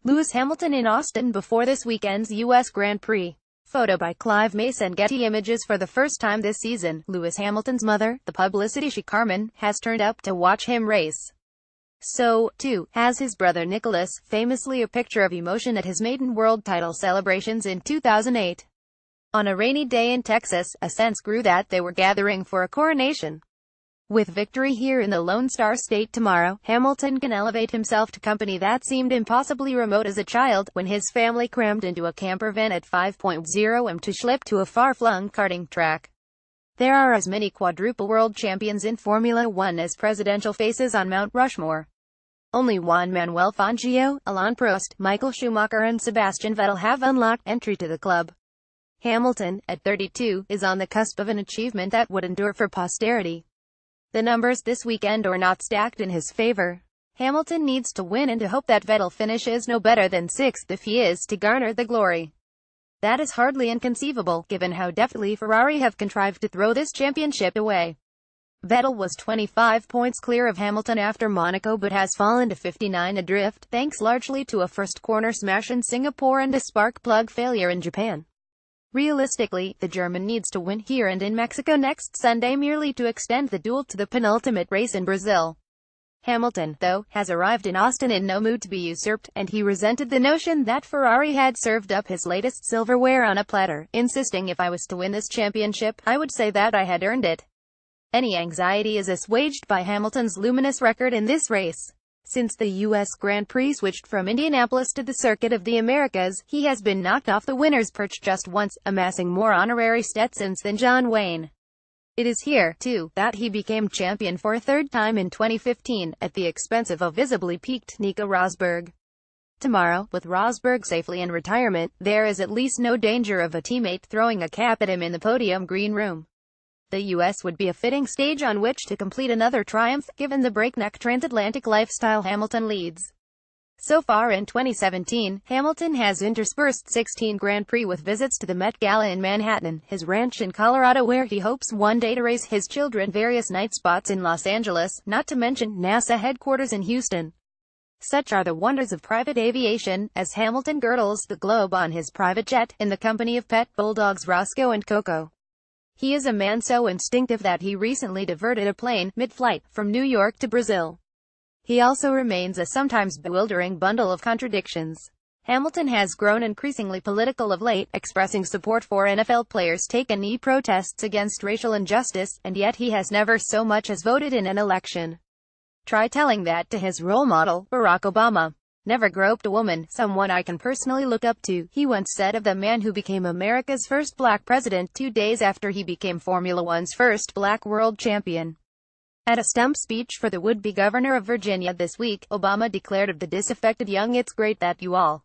Lewis Hamilton in Austin before this weekend's US Grand Prix. Photo by Clive MasonGetty Images For the first time this season, Lewis Hamilton's mother, the publicity she Carmen, has turned up to watch him race. So, too, has his brother Nicholas, famously a picture of emotion at his maiden world title celebrations in 2008. On a rainy day in Texas, a sense grew that they were gathering for a coronation. With victory here in the Lone Star State tomorrow, Hamilton can elevate himself to company that seemed impossibly remote as a child, when his family crammed into a camper van at 5.0 am to schlep to a far-flung karting track. There are as many quadruple world champions in Formula One as presidential faces on Mount Rushmore. Only Juan Manuel Fangio, Alain Prost, Michael Schumacher and Sebastian Vettel have unlocked entry to the club. Hamilton, at 32, is on the cusp of an achievement that would endure for posterity. The numbers this weekend are not stacked in his favor. Hamilton needs to win and to hope that Vettel finishes no better than sixth if he is to garner the glory. That is hardly inconceivable, given how deftly Ferrari have contrived to throw this championship away. Vettel was 25 points clear of Hamilton after Monaco but has fallen to 59 adrift, thanks largely to a first corner smash in Singapore and a spark plug failure in Japan. Realistically, the German needs to win here and in Mexico next Sunday merely to extend the duel to the penultimate race in Brazil. Hamilton, though, has arrived in Austin in no mood to be usurped, and he resented the notion that Ferrari had served up his latest silverware on a platter, insisting if I was to win this championship, I would say that I had earned it. Any anxiety is assuaged by Hamilton's luminous record in this race. Since the US Grand Prix switched from Indianapolis to the Circuit of the Americas, he has been knocked off the winner's perch just once, amassing more honorary Stetsons than John Wayne. It is here, too, that he became champion for a third time in 2015, at the expense of a visibly peaked Nico Rosberg. Tomorrow, with Rosberg safely in retirement, there is at least no danger of a teammate throwing a cap at him in the podium green room. The US would be a fitting stage on which to complete another triumph, given the breakneck transatlantic lifestyle Hamilton leads. So far in 2017, Hamilton has interspersed 16 Grand Prix with visits to the Met Gala in Manhattan, his ranch in Colorado where he hopes one day to race his children, various night spots in Los Angeles, not to mention NASA headquarters in Houston. Such are the wonders of private aviation, as Hamilton girdles the globe on his private jet, in the company of pet bulldogs Roscoe and Coco. He is a man so instinctive that he recently diverted a plane, mid-flight, from New York to Brazil. He also remains a sometimes bewildering bundle of contradictions. Hamilton has grown increasingly political of late, expressing support for NFL players' take-a-knee protests against racial injustice, and yet he has never so much as voted in an election. Try telling that to his role model, Barack Obama. Never groped a woman, someone I can personally look up to, he once said of the man who became America's first black president 2 days after he became Formula One's first black world champion. At a stump speech for the would-be governor of Virginia this week, Obama declared of the disaffected young, "It's great that you all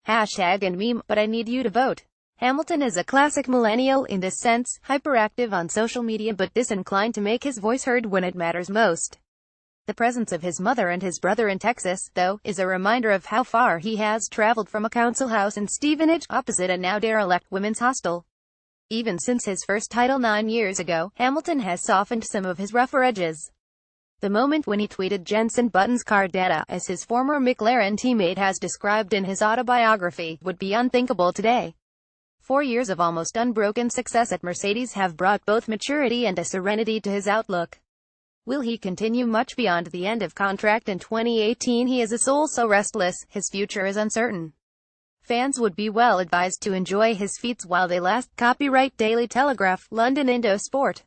hashtag and meme, but I need you to vote." Hamilton is a classic millennial in this sense, hyperactive on social media but disinclined to make his voice heard when it matters most. The presence of his mother and his brother in Texas, though, is a reminder of how far he has traveled from a council house in Stevenage, opposite a now derelict women's hostel. Even since his first title 9 years ago, Hamilton has softened some of his rougher edges. The moment when he tweeted Jenson Button's car data, as his former McLaren teammate has described in his autobiography, would be unthinkable today. 4 years of almost unbroken success at Mercedes have brought both maturity and a serenity to his outlook. Will he continue much beyond the end of contract in 2018? He is a soul so restless, his future is uncertain. Fans would be well advised to enjoy his feats while they last. Copyright Daily Telegraph, London Indo Sport.